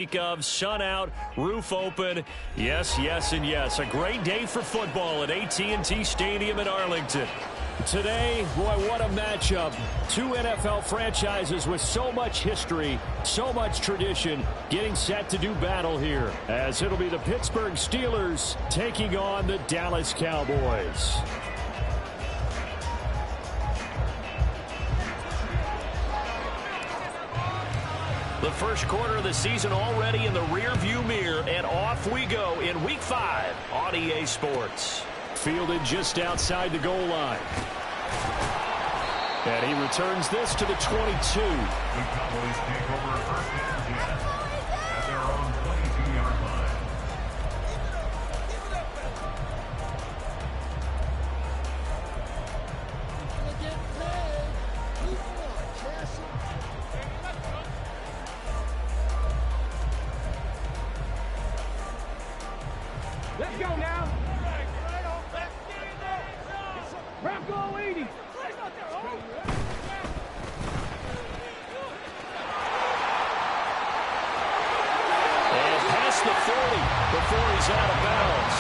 Of sun out, roof open. Yes, yes, and yes. A great day for football at AT&T Stadium in Arlington. Today, boy, what a matchup. Two NFL franchises with so much history, so much tradition, getting set to do battle here, as it'll be the Pittsburgh Steelers taking on the Dallas Cowboys. The first quarter of the season already in the rearview mirror, and off we go in Week 5 on EA Sports. Fielded just outside the goal line. And he returns this to the 22. The Cowboys take over first and 10 at their own 22-yard line. Let's go now. Bronco 80. And past the 40 before he's out of bounds.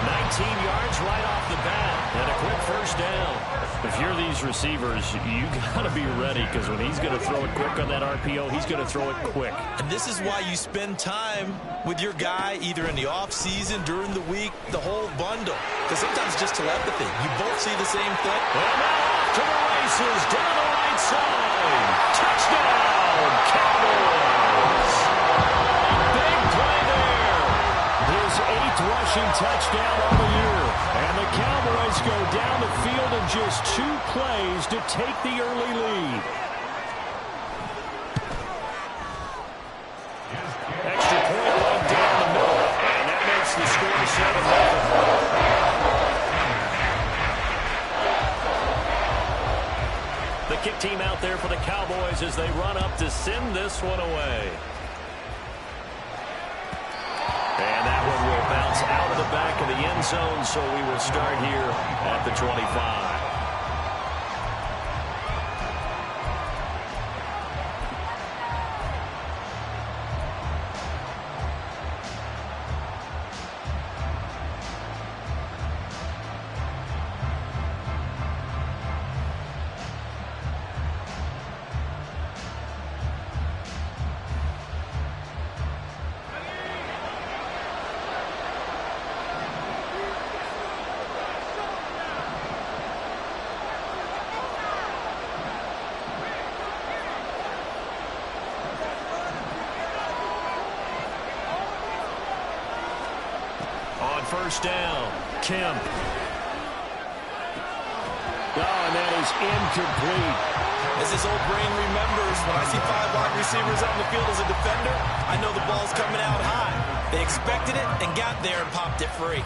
19 yards right off the bat, and a quick first down. If you're these receivers, you got to be ready, because when he's going to throw it quick on that RPO, he's going to throw it quick. And this is why you spend time with your guy either in the offseason, during the week, the whole bundle. Because sometimes just telepathy. You both see the same thing. And now off to the races, down the right side. Touchdown, Cowboys. Big play there. His 8th rushing touchdown on the year. And the Cowboys go down the field in just 2 plays to take the early lead. Extra point run down the middle, and that makes the score 7-0. The kick team out there for the Cowboys as they run up to send this one away. And that one will bounce out of the back of the end zone, so we will start here at the 25. First down, Kemp. And that is incomplete. As his old brain remembers, when I see 5 wide receivers on the field as a defender, I know the ball's coming out high. They expected it and got there and popped it free.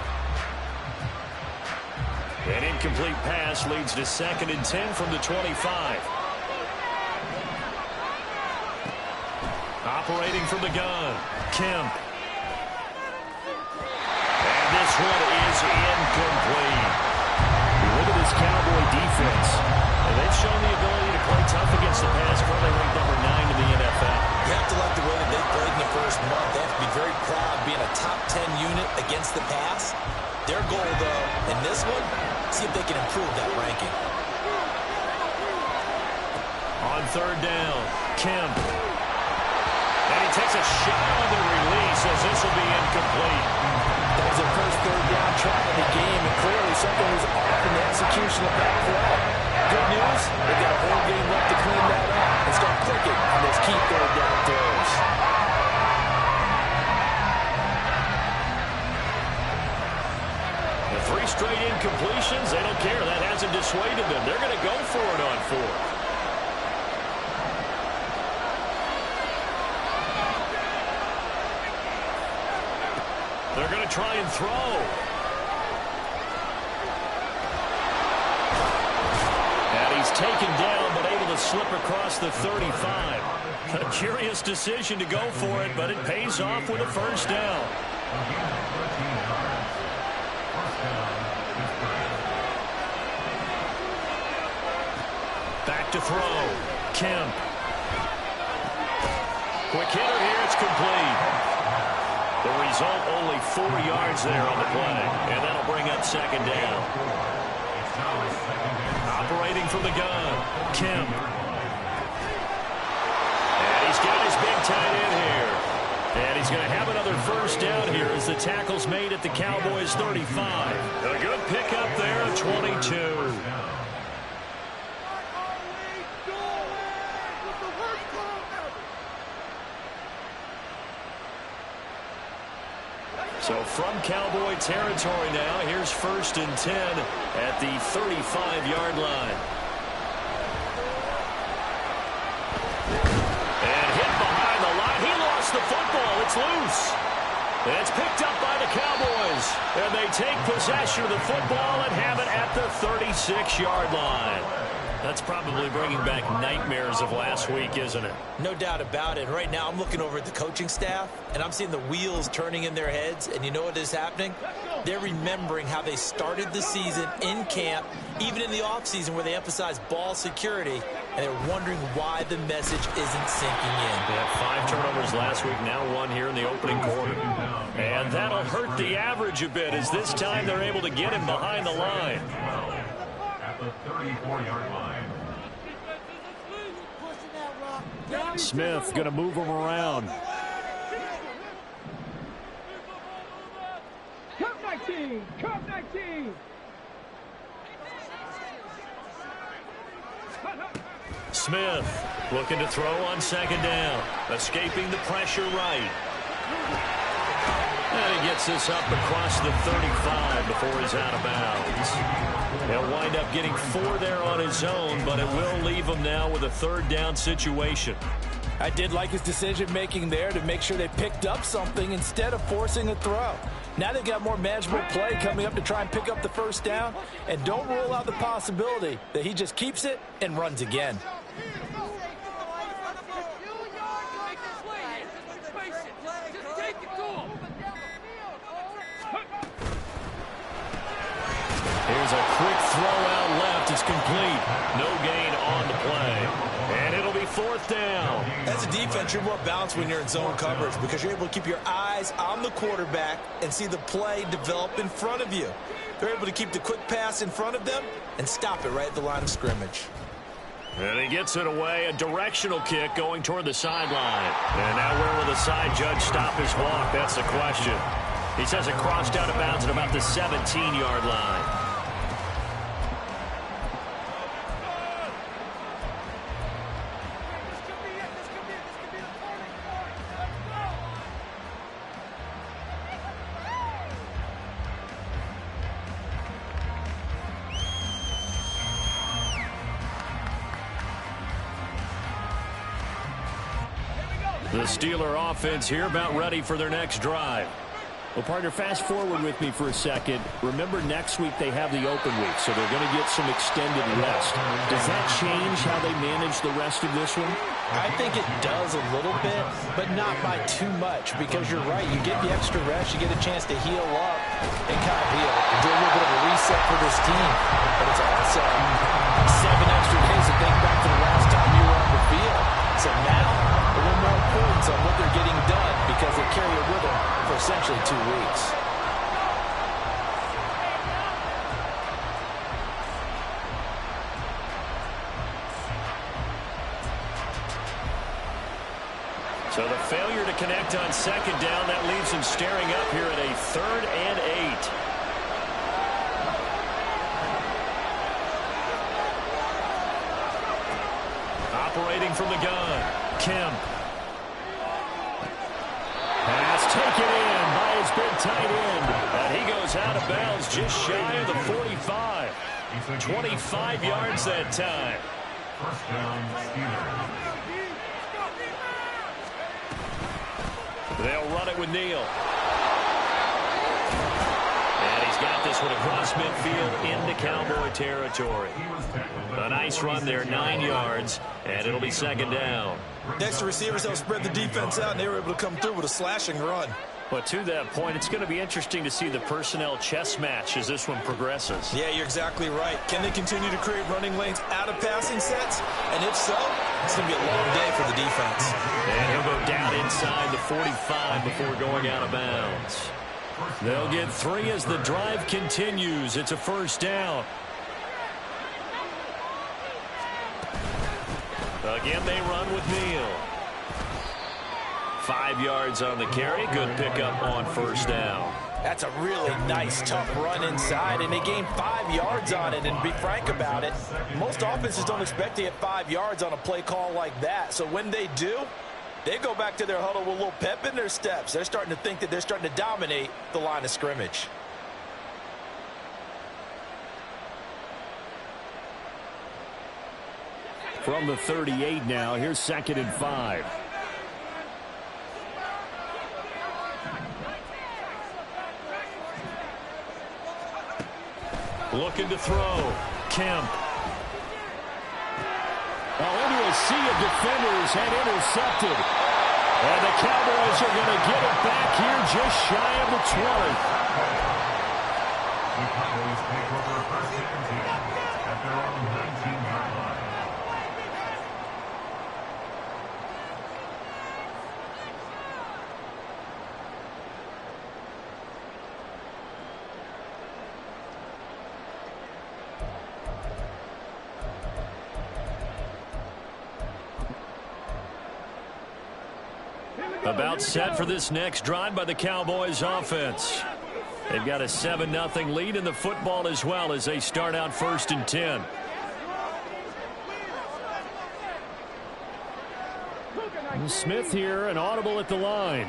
An incomplete pass leads to 2nd and 10 from the 25. Operating from the gun, Kemp. This one is incomplete. Look at this Cowboy defense. And they've shown the ability to play tough against the pass. Currently ranked number 9 in the NFL. You have to like the way that they played in the first month. They have to be very proud of being a top 10 unit against the pass. Their goal, though, in this one, see if they can improve that ranking. On 3rd down, Kemp. And he takes a shot on the release as this will be incomplete. That was their first 3rd down try of the game, and clearly something was off in the execution of that play. Good news, they've got a whole game left to clean that up and start clicking on those key 3rd down throws. The 3 straight incompletions, they don't care. That hasn't dissuaded them. They're going to go for it on 4th. They're going to try and throw. And he's taken down, but able to slip across the 35. A curious decision to go for it, but it pays off with a first down. Back to throw. Kemp. Quick hitter here. It's complete. The result, only 4 yards there on the play. And that'll bring up second down. Operating from the gun, Kim. And he's got his big tight end here. And he's going to have another first down here as the tackle's made at the Cowboys' 35. A good pickup there of 22. So from Cowboy territory now, here's 1st and 10 at the 35-yard line. And hit behind the line. He lost the football. It's loose. It's picked up by the Cowboys. And they take possession of the football and have it at the 36-yard line. That's probably bringing back nightmares of last week, isn't it? No doubt about it. Right now, I'm looking over at the coaching staff, and I'm seeing the wheels turning in their heads. And you know what is happening? They're remembering how they started the season in camp, even in the offseason where they emphasized ball security, and they're wondering why the message isn't sinking in. They had 5 turnovers last week, now 1 here in the opening quarter. And that'll hurt the average a bit as this time they're able to get him behind the line. At the 34-yard line. Smith going to move him around. Cut 19! Cut 19! Smith looking to throw on second down. Escaping the pressure right. And he gets this up across the 35 before he's out of bounds. He'll wind up getting 4 there on his own, but it will leave him now with a 3rd down situation. I did like his decision-making there to make sure they picked up something instead of forcing a throw. Now they've got more manageable play coming up to try and pick up the 1st down, and don't rule out the possibility that he just keeps it and runs again. Here's a quick throw out left. It's complete. No gain on the play. And it'll be 4th down. As a defense, you're more balanced when you're in zone coverage because you're able to keep your eyes on the quarterback and see the play develop in front of you. They're able to keep the quick pass in front of them and stop it right at the line of scrimmage. And he gets it away. A directional kick going toward the sideline. And now where will the side judge stop his walk? That's the question. He says it crossed out of bounds at about the 17-yard line. The Steeler offense here about ready for their next drive. Well, partner, fast forward with me for a second. Remember, next week they have the open week, so they're going to get some extended rest. Does that change how they manage the rest of this one? I think it does a little bit, but not by too much, because you're right. You get the extra rest, you get a chance to heal up and kind of do a little bit of a reset for this team. But it's also 7 extra days to think back to the last time you were on the field. So now, a little more importance on what they're getting done because they carry it with them for essentially 2 weeks. So the failure to connect on second down, that leaves him staring up here at a 3rd and 8. Operating from the gun, Kemp. Pass taken in by his big tight end. And he goes out of bounds just shy of the 45. 25 yards that time. 1st down, Steelers. They'll run it with Neal. And he's got this one across midfield into Cowboy territory. A nice run there, 9 yards, and it'll be 2nd down. Next to receivers, they'll spread the defense out, and they were able to come through with a slashing run. But to that point, it's going to be interesting to see the personnel chess match as this one progresses. Yeah, you're exactly right. Can they continue to create running lanes out of passing sets? And if so, It's going to be a long day for the defense. And he'll go down inside the 45 before going out of bounds. They'll get 3 as the drive continues. It's a first down. Again, they run with Neal. 5 yards on the carry. Good pickup on first down. That's a really nice, tough run inside, and they gained 5 yards on it. And to be frank about it, most offenses don't expect to get 5 yards on a play call like that. So when they do, they go back to their huddle with a little pep in their steps. They're starting to think that they're starting to dominate the line of scrimmage. From the 38 now, here's 2nd and 5. Looking to throw. Kemp. Into a sea of defenders and intercepted. And the Cowboys are going to get it back here just shy of the 20. The Cowboys take over first and 10 at their own 19-yard line. About set for this next drive by the Cowboys offense. They've got a 7-0 lead in the football as well as they start out 1st and 10. Smith here, an audible at the line.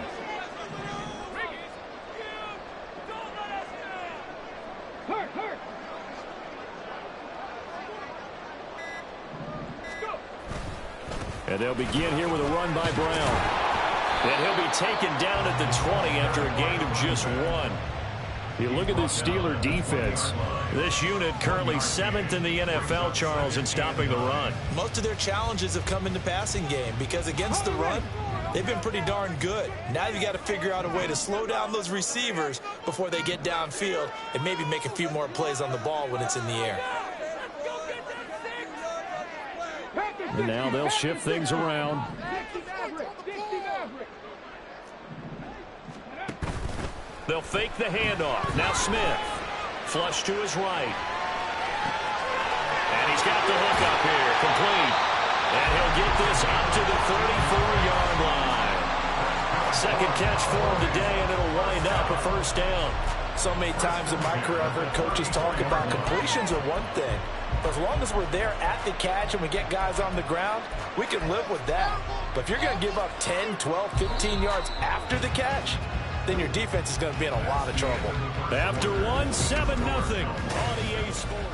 And they'll begin here with a run by Brown. And he'll be taken down at the 20 after a gain of just 1. You look at this Steeler defense. This unit currently 7th in the NFL, Charles, in stopping the run. Most of their challenges have come in the passing game because against the run, they've been pretty darn good. Now you got to figure out a way to slow down those receivers before they get downfield and maybe make a few more plays on the ball when it's in the air. And now they'll shift things around. They'll fake the handoff. Now Smith. Flush to his right. And he's got the hook up here. Complete. And he'll get this up to the 34-yard line. Second catch for him today, and it'll wind up a first down. So many times in my career I've heard coaches talk about completions are one thing. But as long as we're there at the catch and we get guys on the ground, we can live with that. But if you're going to give up 10, 12, 15 yards after the catch, then your defense is going to be in a lot of trouble. After 1, 7-0 on EA Sports.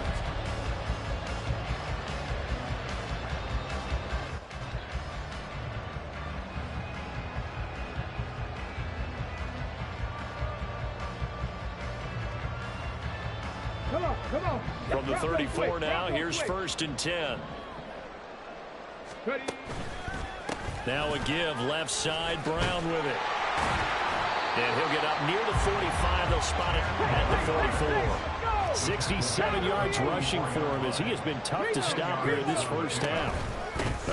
Come on. From the 34 now, here's 1st and 10. Now a give left side, Brown with it. And he'll get up near the 45. They'll spot it at the 44. 67 yards rushing for him as he has been tough to stop here in this first half.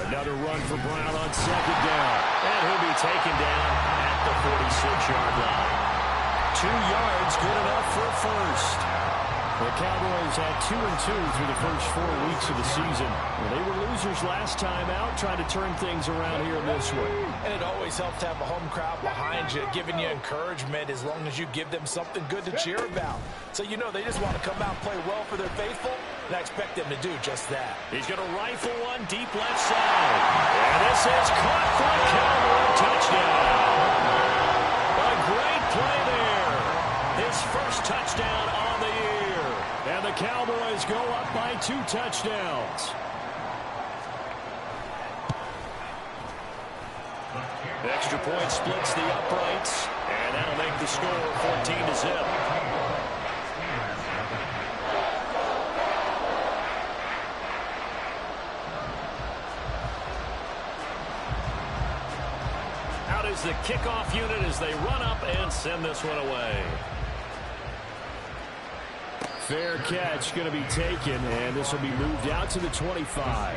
Another run for Brown on 2nd down. And he'll be taken down at the 46-yard line. 2 yards, good enough for a first. The Cowboys had 2-2 through the first 4 weeks of the season. Well, they were losers last time out, trying to turn things around here in this one. And it always helps to have a home crowd behind you, giving you encouragement as long as you give them something good to cheer about. So you know they just want to come out and play well for their faithful, and I expect them to do just that. He's going to rifle one deep left side. And this is caught for a Cowboy touchdown. A great play there. His first touchdown on the year. And the Cowboys go up by 2 touchdowns. Extra point splits the uprights, and that'll make the score 14-0. Out is the kickoff unit as they run up and send this one away. Fair catch going to be taken, and this will be moved out to the 25.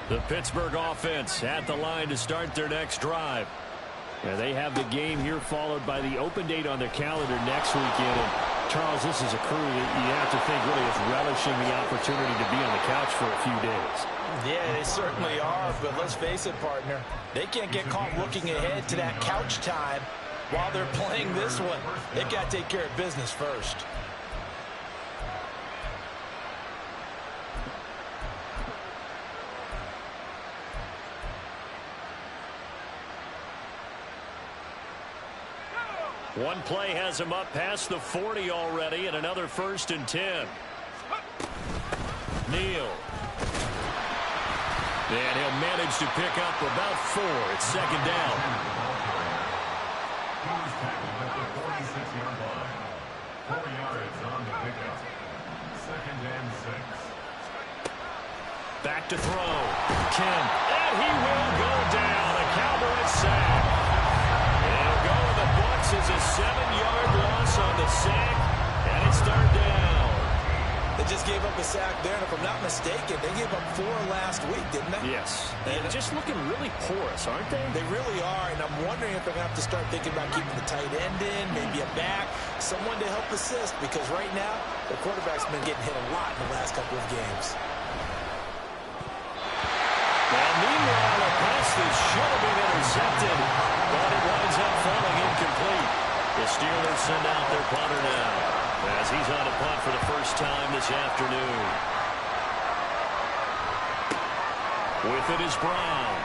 The Pittsburgh offense at the line to start their next drive. And they have the game here followed by the open date on their calendar next weekend. And Charles, this is a crew that you have to think really is relishing the opportunity to be on the couch for a few days. Yeah, they certainly are, but let's face it, partner. They can't get caught looking ahead to that couch time while they're playing this one. They've got to take care of business first. One play has him up past the 40 already, and another 1st and 10. Neal. And he'll manage to pick up about 4. It's 2nd down. He was tackled at the 46-yard line. 4 yards on the pickup. 2nd and 6. Back to throw. Kemp. And he will go down. A Cowboys sack. It'll go in the books as a 7-yard loss on the sack. And it's 3rd down. They just gave up a sack there, and if I'm not mistaken, they gave up 4 last week, didn't they? Yes. And just looking really porous, aren't they? They really are, and I'm wondering if they're going to have to start thinking about keeping the tight end in, maybe a back, someone to help assist, because right now, the quarterback's been getting hit a lot in the last couple of games. And meanwhile, a pass that should have been intercepted, but it winds up falling incomplete. The Steelers send out their punter now, as he's on a punt for the first time this afternoon. With it is Brown.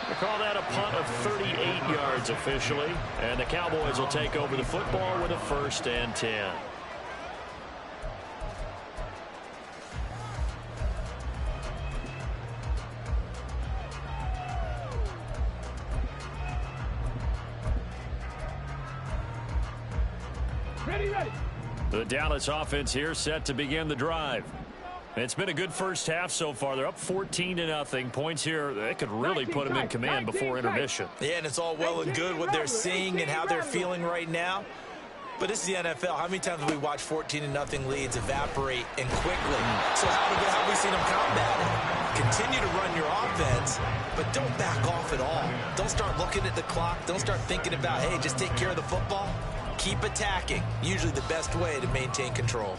They call that a punt of 38 yards officially, and the Cowboys will take over the football with a 1st and 10. Ready. The Dallas offense here set to begin the drive. It's been a good first half so far. They're up 14-0. Points here, they could really put them in command before intermission. Yeah, and it's all well and good what they're seeing and how they're feeling right now. But this is the NFL. How many times have we watched 14-0 leads evaporate and quickly? So how have we seen them combat it? Continue to run your offense, but don't back off at all. Don't start looking at the clock. Don't start thinking about, hey, just take care of the football. Keep attacking. Usually the best way to maintain control.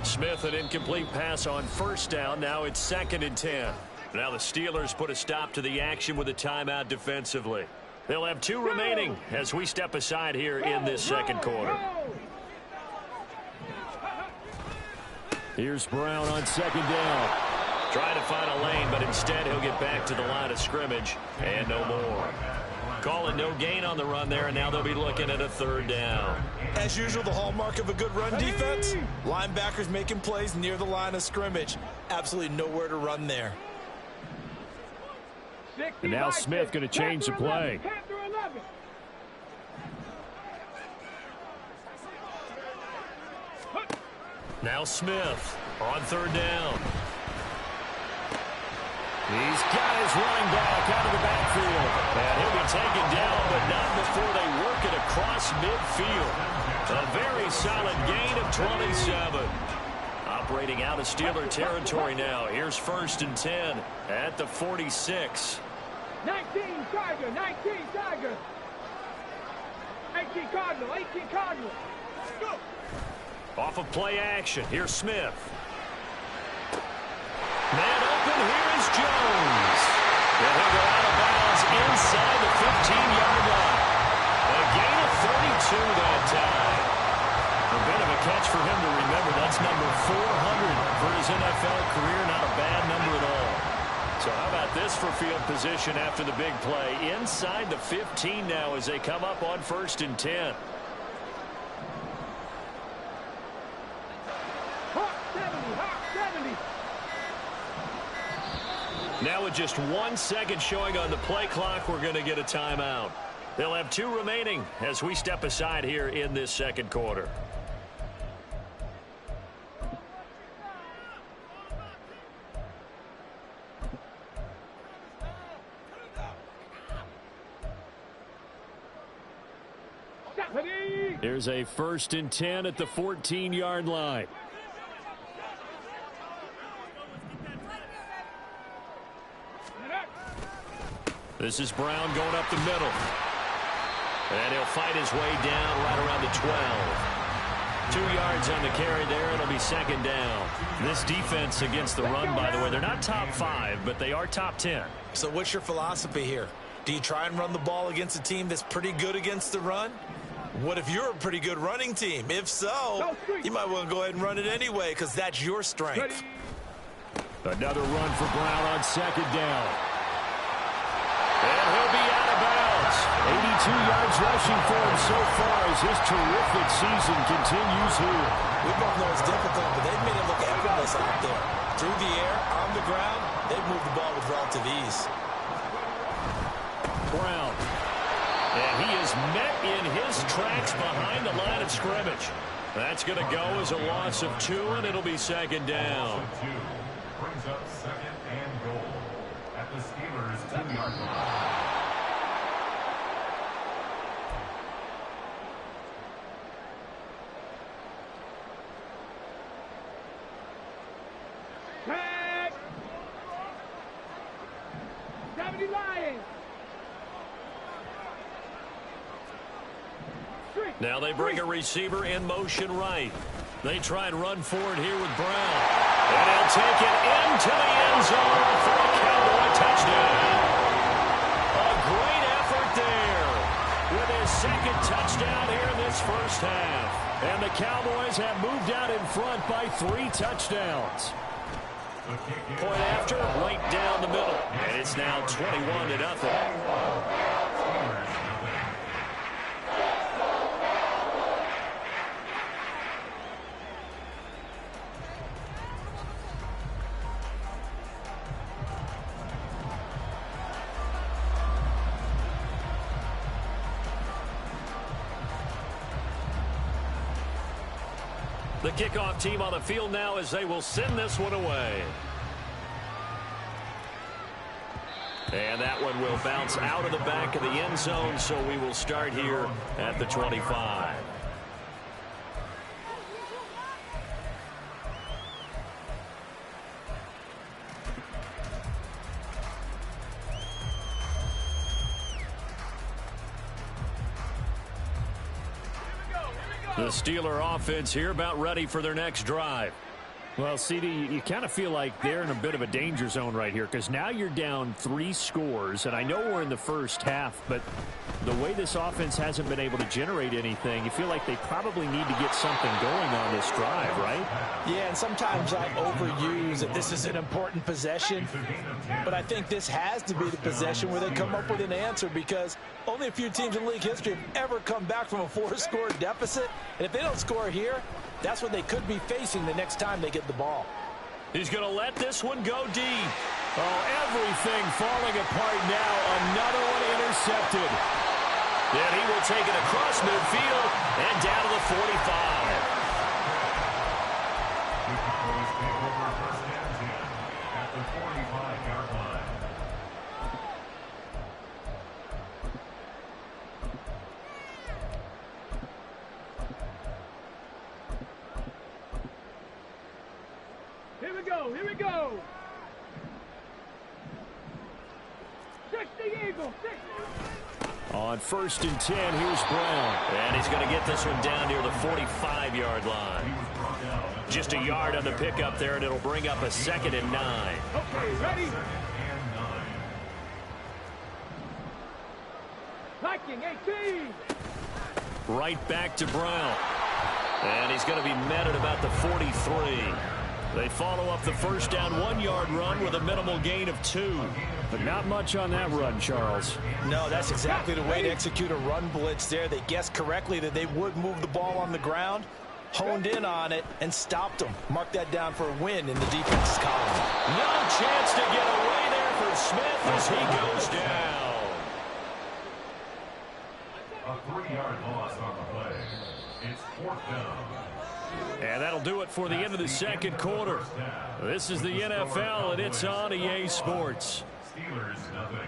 Smith, an incomplete pass on 1st down. Now it's 2nd and 10. Now the Steelers put a stop to the action with a timeout defensively. They'll have 2 remaining as we step aside here in this 2nd quarter. Here's Brown on 2nd down. Trying to find a lane, but instead he'll get back to the line of scrimmage and no more. Call it no gain on the run there, and now they'll be looking at a 3rd down. As usual, the hallmark of a good run defense, linebackers making plays near the line of scrimmage. Absolutely nowhere to run there. And now Smith going to change the play. Now Smith on 3rd down. He's got his running back out of the backfield. And he'll be taken down, but not before they work it across midfield. A very solid gain of 27. Operating out of Steeler territory now. Here's 1st and 10 at the 46. 19 Tiger, 19 Tiger. 18 Cardinal, 18 Cardinal. Go. Off of play action. Here's Smith. Man open. Here is Jones. And he'll go out of bounds inside the 15-yard line. A gain of 32 that time. A bit of a catch for him to remember. That's number 400 for his NFL career. Not a bad number at all. So how about this for field position after the big play? Inside the 15 now as they come up on 1st and 10. Hawk 70. Now with just 1 second showing on the play clock, we're going to get a timeout. They'll have 2 remaining as we step aside here in this second quarter. Here's a 1st and 10 at the 14-yard line. This is Brown going up the middle. And he'll fight his way down right around the 12. 2 yards on the carry there. It'll be 2nd down. This defense against the run, by the way, they're not top 5, but they are top 10. So what's your philosophy here? Do you try and run the ball against a team that's pretty good against the run? What if you're a pretty good running team? If so, you might want to go ahead and run it anyway because that's your strength. Another run for Brown on 2nd down. And he'll be out of bounds. 82 yards rushing for him so far as his terrific season continues here. We both know it's difficult, but they've made it look effortless out there. Through the air, on the ground, they've moved the ball with relative ease. Brown. And he is met in his tracks behind the line of scrimmage. That's going to go as a loss of 2, and it'll be 2nd down. Brings up 2nd and goal at the Steelers' 2-yard line. Tag. 70 Lions. Now they bring a receiver in motion right. They try and run forward here with Brown. And he'll take it into the end zone for a Cowboy touchdown. A great effort there with his 2nd touchdown here in this first half. And the Cowboys have moved out in front by 3 touchdowns. Point after, right down the middle. And it's now 21-0. The kickoff team on the field now as they will send this one away. And that one will bounce out of the back of the end zone, so we will start here at the 25. The Steeler offense here about ready for their next drive. Well, CD, you kind of feel like they're in a bit of a danger zone right here because now you're down 3 scores, and I know we're in the first half, but the way this offense hasn't been able to generate anything, you feel like they probably need to get something going on this drive, right? Yeah, and sometimes I overuse that this is an important possession, but I think this has to be the possession where they come up with an answer because only a few teams in league history have ever come back from a 4-score deficit, and if they don't score here, that's what they could be facing the next time they get the ball. He's going to let this one go deep. Oh, everything falling apart now. Another one intercepted. And he will take it across midfield and down to the 45. At the 45-yard line. Here we go. 60 Eagles, 60. On 1st and 10, here's Brown. And he's going to get this one down near the 45-yard line. Just a yard on the pickup there, and it'll bring up a 2nd and 9. Okay, ready? Viking 18. Right back to Brown. And he's going to be met at about the 43. They follow up the first down 1-yard run with a minimal gain of 2. But not much on that run, Charles. No, that's exactly the way to execute a run blitz there. They guessed correctly that they would move the ball on the ground, honed in on it, and stopped them. Mark that down for a win in the defense's column. No chance to get away there for Smith as he goes down. A 3-yard loss on the play. It's 4th down. And that'll do it for the end of the second quarter. This is the NFL, and it's on EA Sports. Steelers, nothing.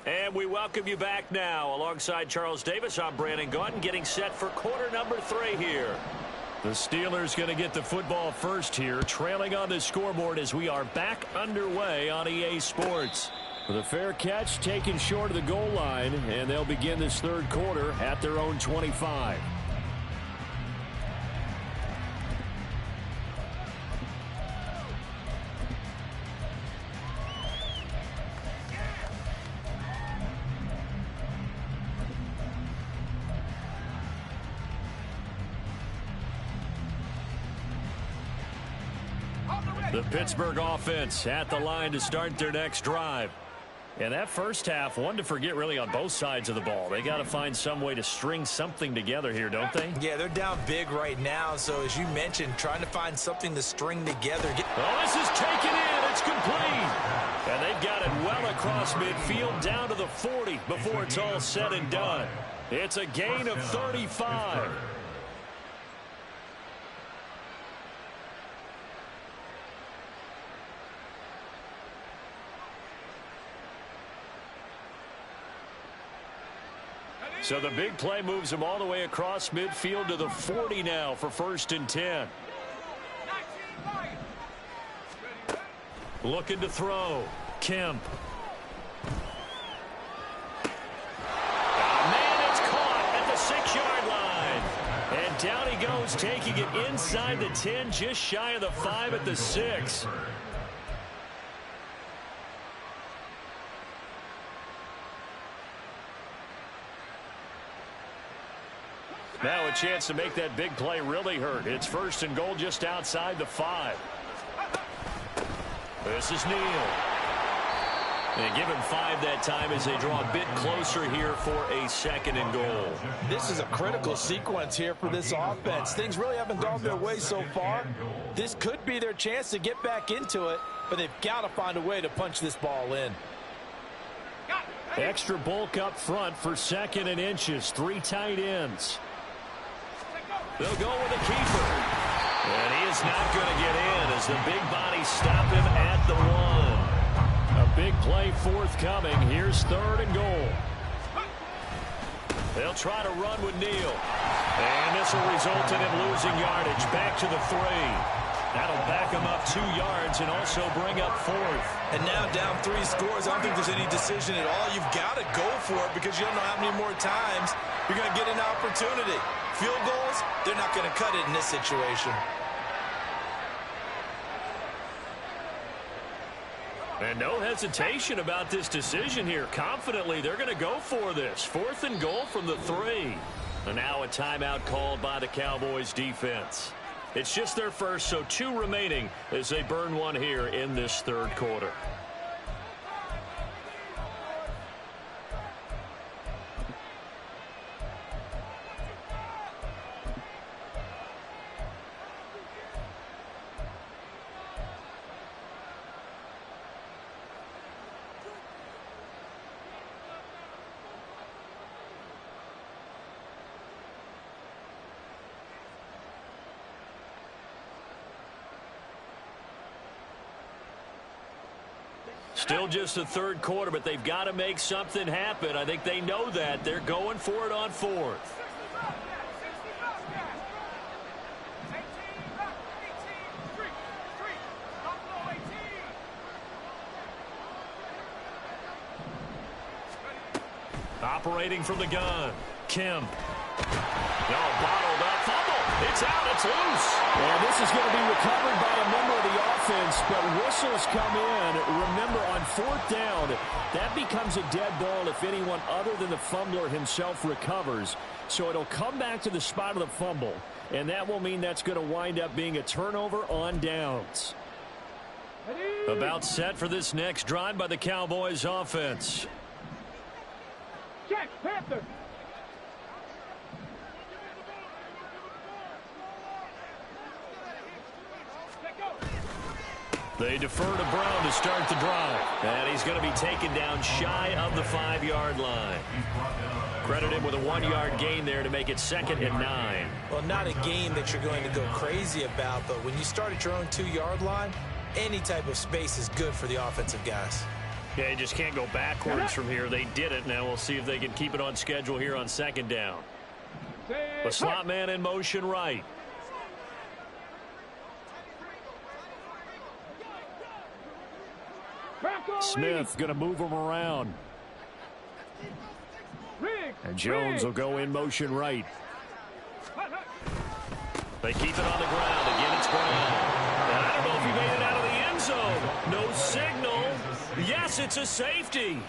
And we welcome you back now. Alongside Charles Davis, I'm Brandon Gaudin, getting set for quarter number 3 here. The Steelers going to get the football first here, trailing on the scoreboard as we are back underway on EA Sports. With a fair catch taken short of the goal line, and they'll begin this third quarter at their own 25. The Pittsburgh offense at the line to start their next drive. And that first half, one to forget really on both sides of the ball. They got to find some way to string something together here, don't they? Yeah, they're down big right now. So as you mentioned, trying to find something to string together. Oh, this is taken in. It's complete. And they've got it well across midfield down to the 40 before it's all said and done. It's a gain of 35. So the big play moves them all the way across midfield to the 40 now for 1st and 10. Looking to throw. Kemp. Man, it's caught at the 6-yard line. And down he goes, taking it inside the 10, just shy of the 5 at the 6. Now a chance to make that big play really hurt. It's 1st and goal just outside the 5. This is Neal. They give him 5 that time as they draw a bit closer here for a 2nd and goal. This is a critical sequence here for this offense. Things really haven't gone their way so far. This could be their chance to get back into it, but they've got to find a way to punch this ball in. Extra bulk up front for 2nd and inches. 3 tight ends. They'll go with a keeper. And he is not going to get in as the big bodies stop him at the 1. A big play forthcoming. Here's 3rd and goal. They'll try to run with Neal. And this will result in him losing yardage back to the 3. That'll back him up 2 yards and also bring up 4th. And now down 3 scores. I don't think there's any decision at all. You've got to go for it because you don't know how many more times you're going to get an opportunity. Field goals, they're not going to cut it in this situation. And no hesitation about this decision here. Confidently, they're going to go for this. 4th and goal from the 3. And now a timeout called by the Cowboys defense. It's just their first, so 2 remaining as they burn 1 here in this third quarter. Still just the third quarter, but they've got to make something happen. I think they know that. They're going for it on 4th. Operating from the gun, Kemp. Oh, bottled up. Fumble. It's out. It's loose. And this is going to be recovered by a member of the offense, but whistles come in. Remember, on fourth down, that becomes a dead ball if anyone other than the fumbler himself recovers. So it'll come back to the spot of the fumble, and that will mean that's going to wind up being a turnover on downs. About set for this next drive by the Cowboys offense. Check, Panther. They defer to Brown to start the drive. And he's going to be taken down shy of the 5-yard line. Credit him with a 1-yard gain there to make it 2nd and 9. Well, not a gain that you're going to go crazy about, but when you start at your own 2-yard line, any type of space is good for the offensive guys. Yeah, you just can't go backwards from here. They did it. Now we'll see if they can keep it on schedule here on 2nd down. The slot man in motion right. Smith going to move him around. And Jones will go in motion right. They keep it on the ground. Again, it's Brown. And I don't know if he made it out of the end zone. No signal. Yes, it's a safety.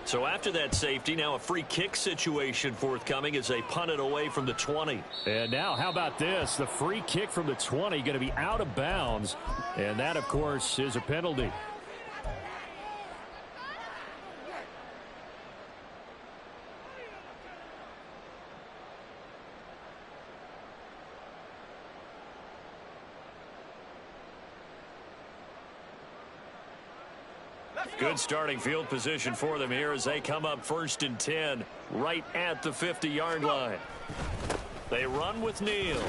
So after that safety, now a free kick situation forthcoming as they punt it away from the 20. And now, how about this? The free kick from the 20 going to be out of bounds. And that, of course, is a penalty. Good starting field position for them here as they come up 1st and 10 right at the 50-yard line. They run with Neal.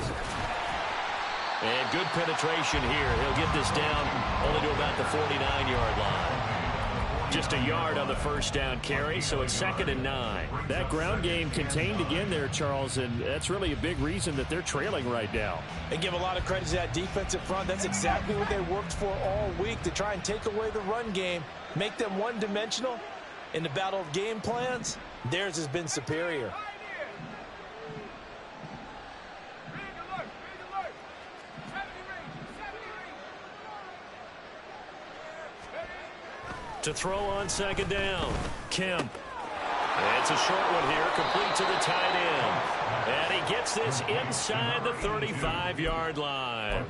And good penetration here. He'll get this down only to about the 49-yard line. Just a yard on the first down carry, so it's 2nd and 9. That ground game contained again there, Charles, and that's really a big reason that they're trailing right now. They give a lot of credit to that defensive front. That's exactly what they worked for all week, to try and take away the run game, make them one-dimensional. In the battle of game plans, theirs has been superior. To throw on 2nd down, Kemp. It's a short one here, complete to the tight end. And he gets this inside the 35-yard line.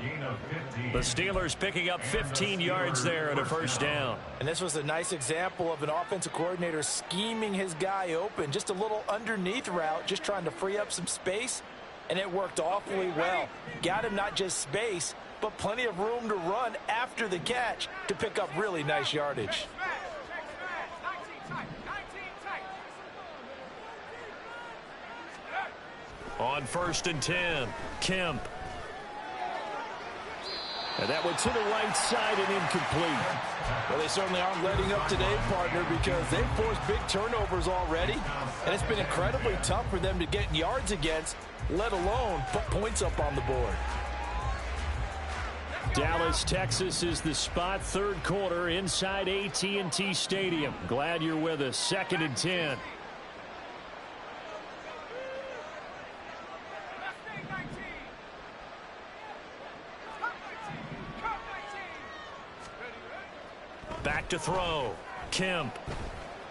The Steelers picking up 15 yards there at a first down. And this was a nice example of an offensive coordinator scheming his guy open. Just a little underneath route, just trying to free up some space. And it worked awfully well. Got him not just space, but plenty of room to run after the catch to pick up really nice yardage. On 1st and 10, Kemp. And that one to the right side and incomplete. Well, they certainly aren't letting up today, partner, because they've forced big turnovers already. And it's been incredibly tough for them to get yards against, let alone put points up on the board. Dallas, Texas is the spot, 3rd quarter inside AT&T Stadium. Glad you're with us. 2nd and 10. Back to throw. Kemp.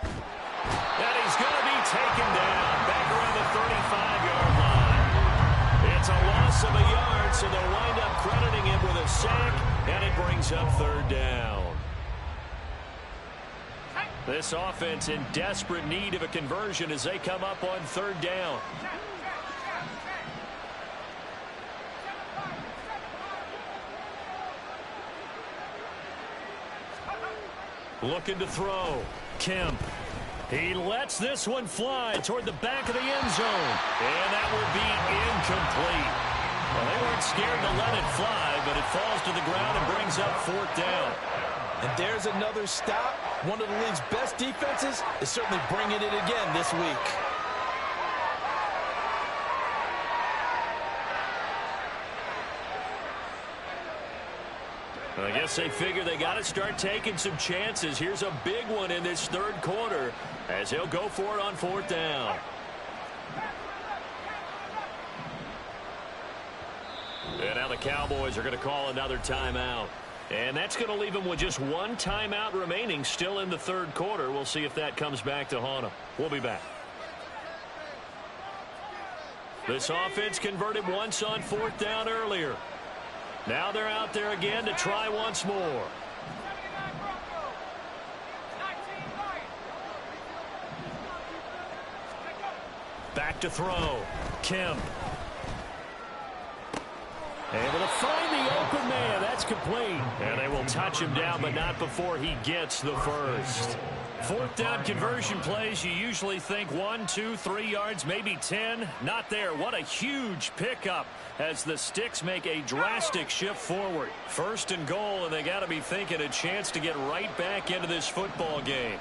And he's going to be taken down back around the 35-yard line. It's a loss of a yard, so they'll wind up crediting him with a sack, and it brings up 3rd down. This offense in desperate need of a conversion as they come up on 3rd down. Looking to throw. Kemp. He lets this one fly toward the back of the end zone. And that will be incomplete. Well, they weren't scared to let it fly, but it falls to the ground and brings up 4th down. And there's another stop. One of the league's best defenses is certainly bringing it again this week. I guess they figure they got to start taking some chances. Here's a big one in this third quarter as he'll go for it on fourth down. And now the Cowboys are going to call another timeout. And that's going to leave them with just one timeout remaining still in the third quarter. We'll see if that comes back to haunt them. We'll be back. This offense converted once on fourth down earlier. Now they're out there again to try once more. Back to throw. Kemp. Able to find the open man. That's complete. And they will touch him down, but not before he gets the first. Fourth down conversion plays, you usually think 1, 2, 3 yards, maybe 10. Not there. What a huge pickup as the Sticks make a drastic shift forward. First and goal, and they got to be thinking a chance to get right back into this football game.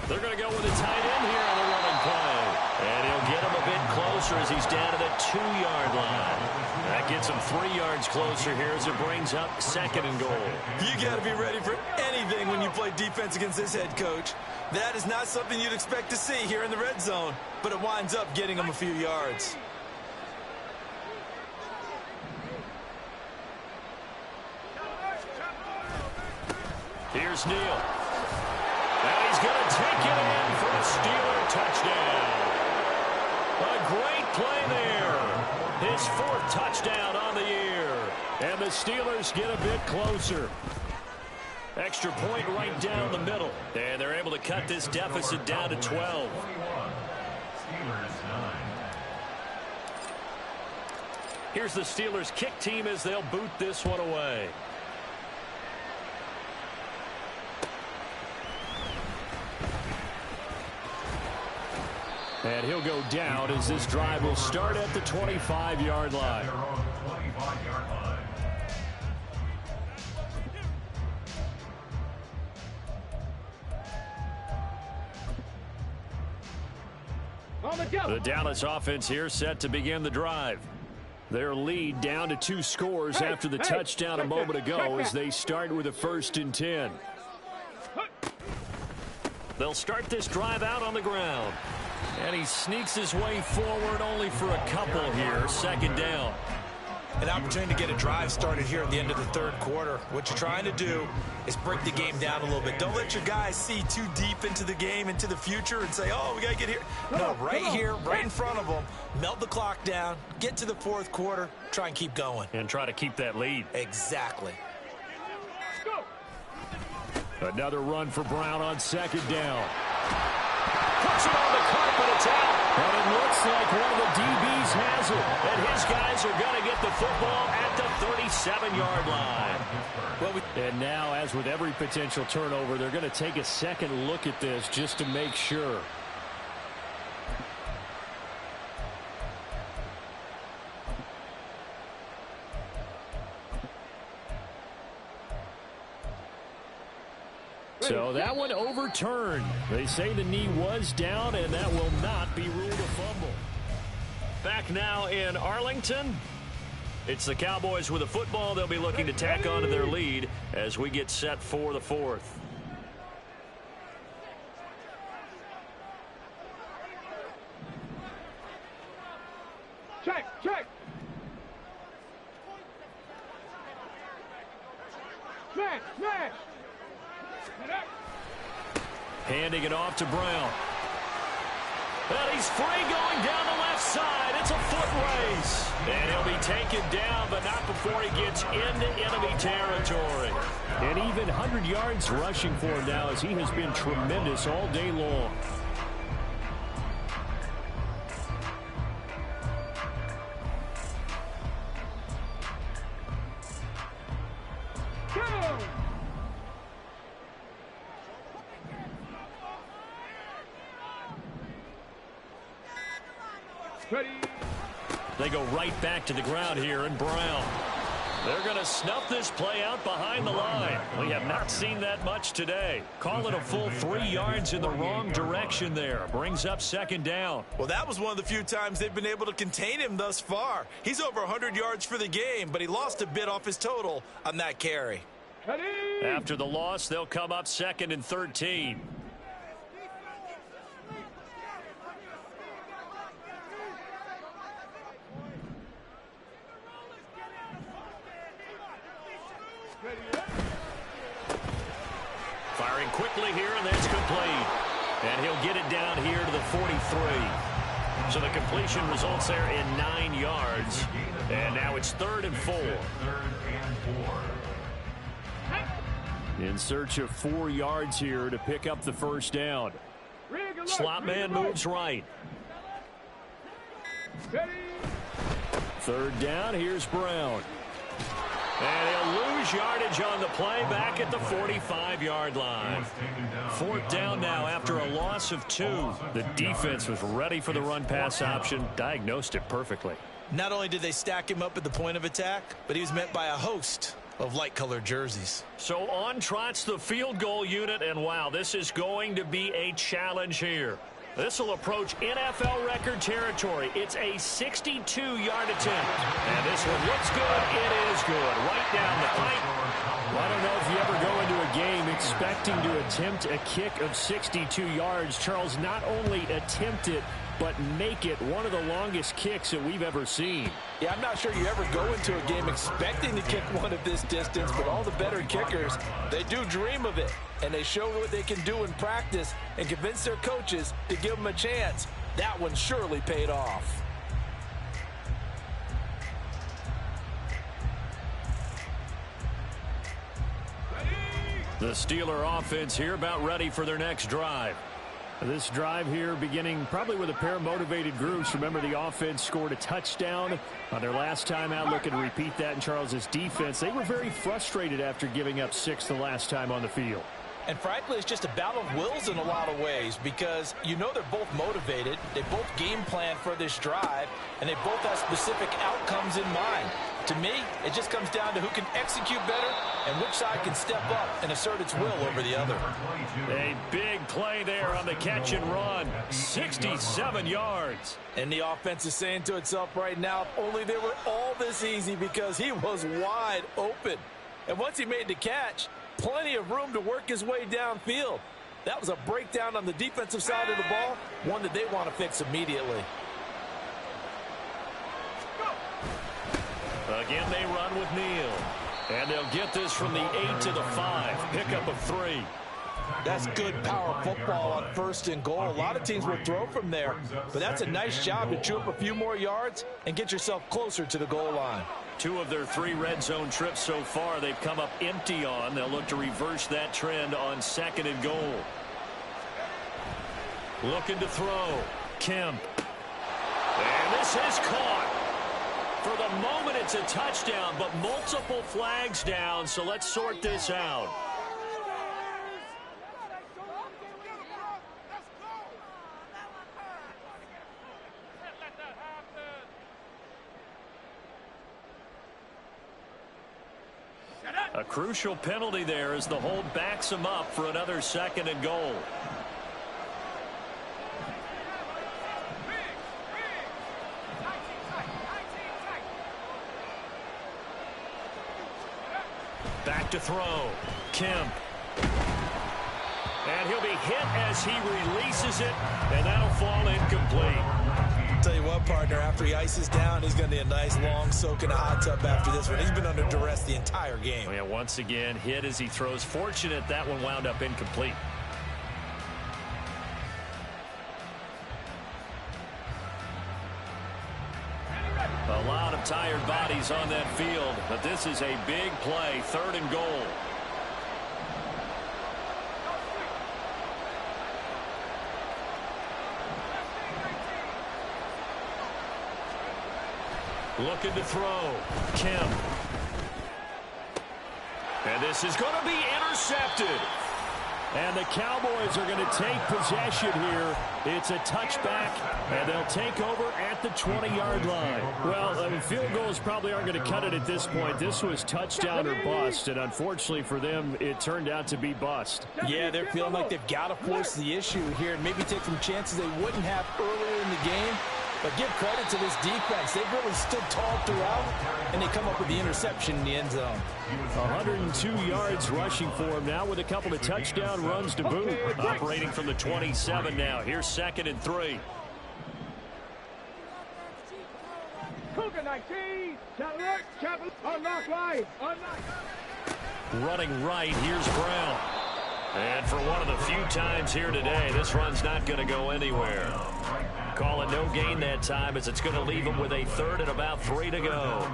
They're going to go with a tight end here on the running play. And he'll get him a bit closer as he's down to the 2-yard line. That gets him 3 yards closer here as it brings up second and goal. You got to be ready for anything when you play defense against this head coach. That is not something you'd expect to see here in the red zone, but it winds up getting him a few yards. Here's Neal. And he's going to take it in for a Steeler touchdown. A great play there. His fourth touchdown on the year. And the Steelers get a bit closer. Extra point right down the middle. And they're able to cut this deficit down to 12. Here's the Steelers kick team as they'll boot this one away. And he'll go down as this drive will start at the 25-yard line. The Dallas offense here set to begin the drive. Their lead down to 2 scores after the touchdown a moment ago as they start with a 1st and 10. They'll start this drive out on the ground. And he sneaks his way forward only for a couple here. 2nd down. An opportunity to get a drive started here at the end of the third quarter. What you're trying to do is break the game down a little bit. Don't let your guys see too deep into the game, into the future, and say, oh, we got to get here. No, right here, right in front of them. Melt the clock down, get to the fourth quarter, try and keep going. And try to keep that lead. Exactly. Another run for Brown on 2nd down. Puts it on the carpet, it's out. And it looks like one of the DBs has it. And his guys are going to get the football at the 37-yard line. And now, as with every potential turnover, they're going to take a second look at this just to make sure. So that one overturned. They say the knee was down, and that will not be ruled a fumble. Back now in Arlington. It's the Cowboys with the football. They'll be looking to tack on to their lead as we get set for the 4th. Check, check. Smash, smash. Handing it off to Brown. And he's free going down the left side. It's a foot race. And he'll be taken down, but not before he gets into enemy territory. And even 100 yards rushing for him now as he has been tremendous all day long. They go right back to the ground here, and Brown. They're going to snuff this play out behind the line. We have not seen that much today. Call it a full 3 yards in the wrong direction there. Brings up second down. Well, that was one of the few times they've been able to contain him thus far. He's over 100 yards for the game, but he lost a bit off his total on that carry. After the loss, they'll come up 2nd and 13. Firing quickly here, and that's complete. And he'll get it down here to the 43. So the completion results there in 9 yards. And now it's 3rd and 4. In search of 4 yards here to pick up the first down. Slot man moves right. 3rd down, here's Brown. And he'll lose yardage on the play back at the 45-yard line. 4th down now after a loss of 2. The defense was ready for the run-pass option, diagnosed it perfectly. Not only did they stack him up at the point of attack, but he was met by a host of light-colored jerseys. So on trots the field goal unit, and wow, this is going to be a challenge here. This will approach NFL record territory. It's a 62-yard attempt. And this one looks good. It is good. Right down the pipe. Well, I don't know if you ever go into a game expecting to attempt a kick of 62 yards. Charles, not only attempt it, but make it one of the longest kicks that we've ever seen. Yeah, I'm not sure you ever go into a game expecting to kick one of this distance, but all the better kickers, they do dream of it. And they show what they can do in practice and convince their coaches to give them a chance. That one surely paid off. The Steeler offense here about ready for their next drive. This drive here beginning probably with a pair of motivated groups. Remember, the offense scored a touchdown on their last time out. Looking to repeat that in Charles's defense. They were very frustrated after giving up 6 the last time on the field. And frankly, it's just a battle of wills in a lot of ways because you know they're both motivated. They both game plan for this drive, and they both have specific outcomes in mind. To me, it just comes down to who can execute better and which side can step up and assert its will over the other. A big play there on the catch and run. 67 yards. And the offense is saying to itself right now, if only they were all this easy because he was wide open. And once he made the catch, plenty of room to work his way downfield. That was a breakdown on the defensive side of the ball, one that they want to fix immediately. Again, they run with Neal. And they'll get this from the 8 to the 5. Pickup of 3. That's good power football on 1st and goal. A lot of teams will throw from there, but that's a nice job to chew up a few more yards and get yourself closer to the goal line. 2 of their 3 red zone trips so far they've come up empty on. They'll look to reverse that trend on 2nd and goal. Looking to throw. Kemp. And this is caught. For the moment, it's a touchdown, but multiple flags down, so let's sort this out. A crucial penalty there as the hold backs him up for another 2nd and goal. Back to throw. Kemp. And he'll be hit as he releases it, and that'll fall incomplete. Tell you what, partner, after he ices down, he's going to need a nice long soak in a hot tub after this one. He's been under duress the entire game. Oh, yeah, once again, hit as he throws. Fortunate that one wound up incomplete. A lot of tired bodies on that field, but this is a big play, 3rd and goal. Looking to throw. Kemp. And this is going to be intercepted. And the Cowboys are going to take possession here. It's a touchback, and they'll take over at the 20-yard line. Well, field goals probably aren't going to cut it at this point. This was touchdown or bust, and unfortunately for them, it turned out to be bust. Yeah, they're feeling like they've got to force the issue here and maybe take some chances they wouldn't have earlier in the game. But give credit to this defense. They've really stood tall throughout, and they come up with the interception in the end zone. 102 yards rushing for him now with a couple of touchdown runs to boot. Operating from the 27 now. Here's 2nd and 3. Cougar 19. Chapel. Unlock line. Running right. Here's Brown. And for one of the few times here today, this run's not going to go anywhere. Call it no gain that time as it's going to leave him with a 3rd and about 3 to go.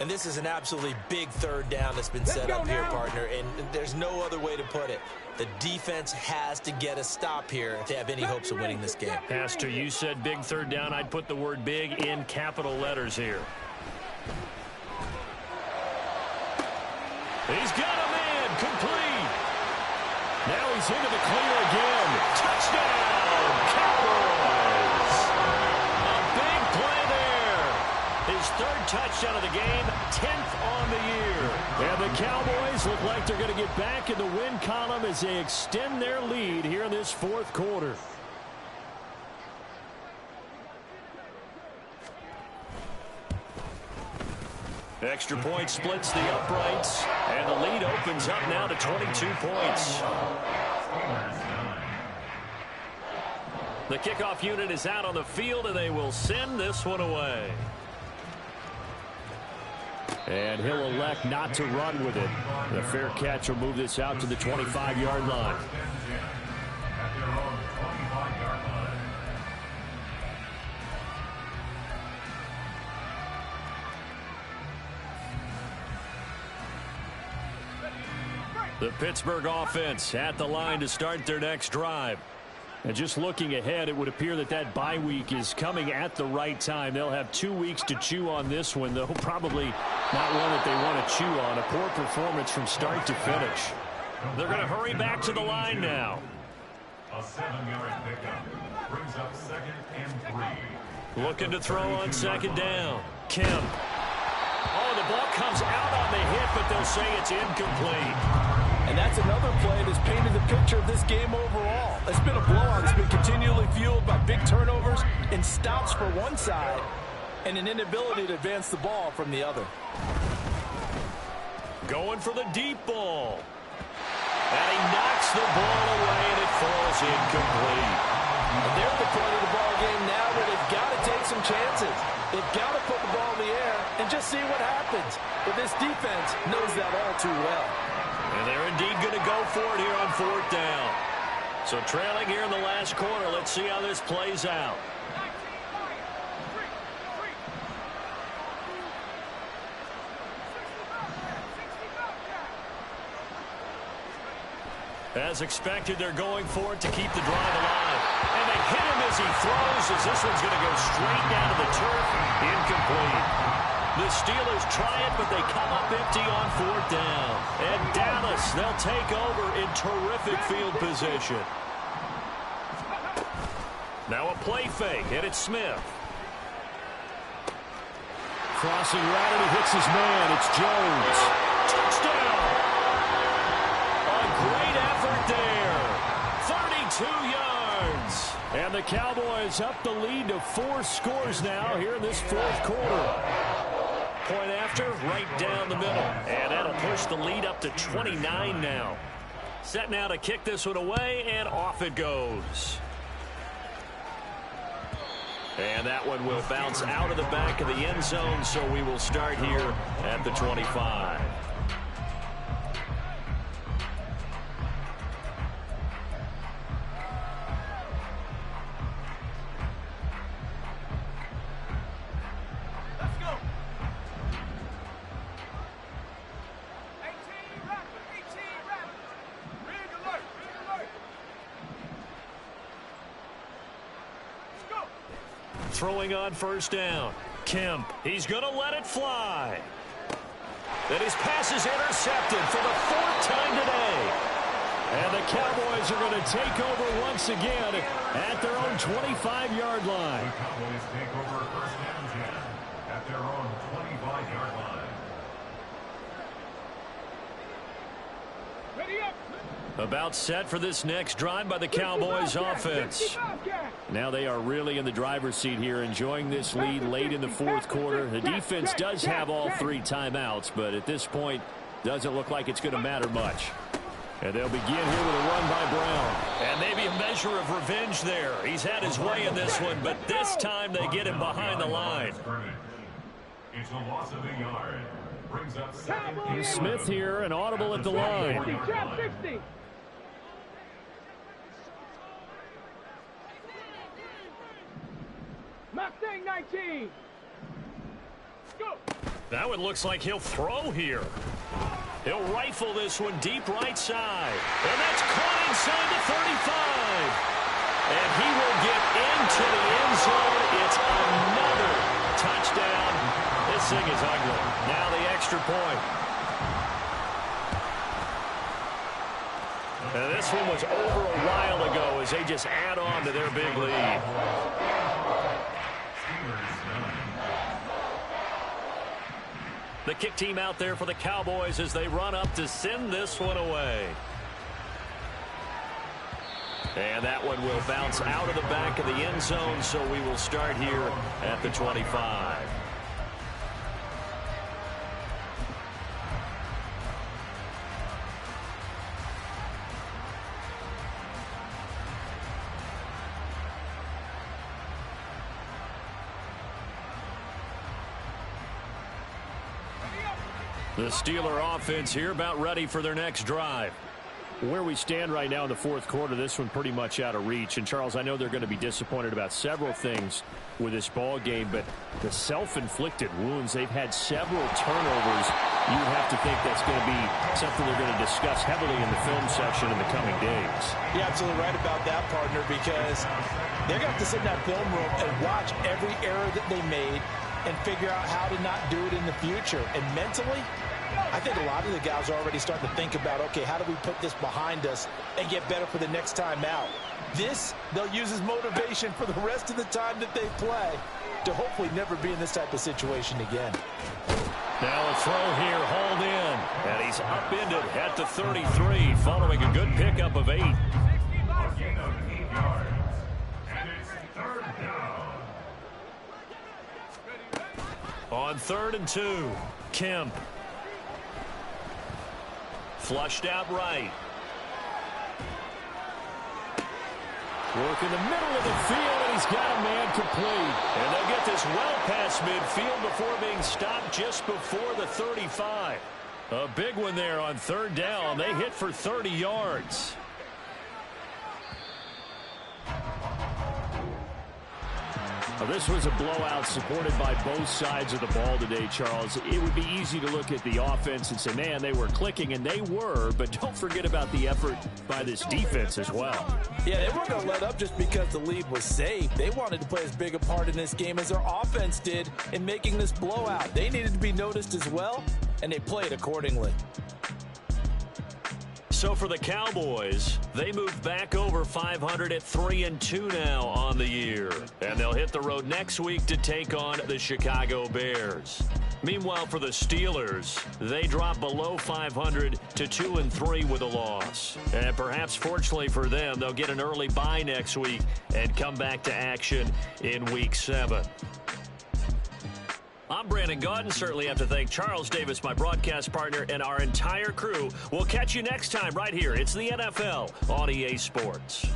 And this is an absolutely big 3rd down that's been set up here, partner, and there's no other way to put it. The defense has to get a stop here to have any hopes of winning this game. Pastor, you said big 3rd down. I'd put the word big in capital letters here. He's got a man complete. Now he's into the clear again. Touchdown, Cowboys. A big play there. His 3rd touchdown of the game, 10th on the year. And the Cowboys look like they're going to get back in the win column as they extend their lead here in this 4th quarter. Extra point splits the uprights, and the lead opens up now to 22 points. The kickoff unit is out on the field, and they will send this one away. And he'll elect not to run with it. The fair catch will move this out to the 25-yard line. The Pittsburgh offense at the line to start their next drive. And just looking ahead, it would appear that that bye week is coming at the right time. They'll have 2 weeks to chew on this one, though probably not one that they want to chew on. A poor performance from start to finish. They're going to hurry back to the line now. A 7-yard pickup brings up 2nd and 3. Looking to throw on 2nd down. Kemp. Oh, the ball comes out on the hit, but they'll say it's incomplete. And that's another play that's painted the picture of this game overall. It's been a blowout. It's been continually fueled by big turnovers and stops for one side and an inability to advance the ball from the other. Going for the deep ball. And he knocks the ball away, and it falls incomplete. And they're at the point of the ball game now where they've got to take some chances. They've got to put the ball in the air and just see what happens. But this defense knows that all too well. And they're indeed going to go for it here on 4th down. So trailing here in the last quarter, let's see how this plays out. As expected, they're going for it to keep the drive alive. And they hit him as he throws, as this one's going to go straight down to the turf. Incomplete. The Steelers try it, but they come up empty on 4th down. And Dallas, they'll take over in terrific field position. Now a play fake, and it's Smith. Crossing right, and he hits his man. It's Jones. Touchdown! A great effort there. 32 yards. And the Cowboys up the lead to 4 scores now here in this 4th quarter. Point after, right down the middle. And that'll push the lead up to 29 now. Set now to kick this one away, and off it goes. And that one will bounce out of the back of the end zone, so we will start here at the 25. Throwing on 1st down. Kemp, he's going to let it fly. And his pass is intercepted for the 4th time today. And the Cowboys are going to take over once again at their own 25-yard line. The Cowboys take over first and 10 at their own 25-yard line. Ready up. About set for this next drive by the Cowboys offense. Now they are really in the driver's seat here, enjoying this lead late in the fourth quarter. The defense does have all 3 timeouts, but at this point, doesn't look like it's going to matter much. And they'll begin here with a run by Brown. And maybe a measure of revenge there. He's had his way in this one, but this time they get him behind the line. It's a loss of a yard. Brings up second and Smith here, an audible at the line. 60. Mustang 19. Go. That one looks like he'll throw here. He'll rifle this one deep right side. And that's caught inside the 35. And he will get into the end zone. It's another touchdown. This thing is ugly. Now the extra point. And this one was over a while ago as they just add on to their big lead. The kick team out there for the Cowboys as they run up to send this one away. And that one will bounce out of the back of the end zone, so we will start here at the 25. The Steeler offense here about ready for their next drive. Where we stand right now in the fourth quarter, this one pretty much out of reach. And, Charles, I know they're going to be disappointed about several things with this ball game, but the self-inflicted wounds, they've had several turnovers. You have to think that's going to be something they're going to discuss heavily in the film section in the coming days. You're absolutely right about that, partner, because they're going to have to sit in that film room and watch every error that they made and figure out how to not do it in the future. And mentally, I think a lot of the guys are already starting to think about, okay, how do we put this behind us and get better for the next time out? This, they'll use as motivation for the rest of the time that they play to hopefully never be in this type of situation again. Now a throw here, hauled in, and he's upended at the 33 following a good pickup of 8. A gain of 8 yards. And it's third down. On 3rd and 2, Kemp. Flushed out right. Work in the middle of the field, and he's got a man complete. And they'll get this well past midfield before being stopped just before the 35. A big one there on 3rd down. They hit for 30 yards. Well, this was a blowout supported by both sides of the ball today, Charles. It would be easy to look at the offense and say, man, they were clicking, and they were, but don't forget about the effort by this defense as well. Yeah, they weren't going to let up just because the lead was saved. They wanted to play as big a part in this game as their offense did in making this blowout. They needed to be noticed as well, and they played accordingly. So for the Cowboys, they move back over 500 at 3-2 now on the year. And they'll hit the road next week to take on the Chicago Bears. Meanwhile, for the Steelers, they drop below 500 to 2-3 with a loss. And perhaps fortunately for them, they'll get an early bye next week and come back to action in Week 7. I'm Brandon Gaudin. Certainly have to thank Charles Davis, my broadcast partner, and our entire crew. We'll catch you next time right here. It's the NFL on EA Sports.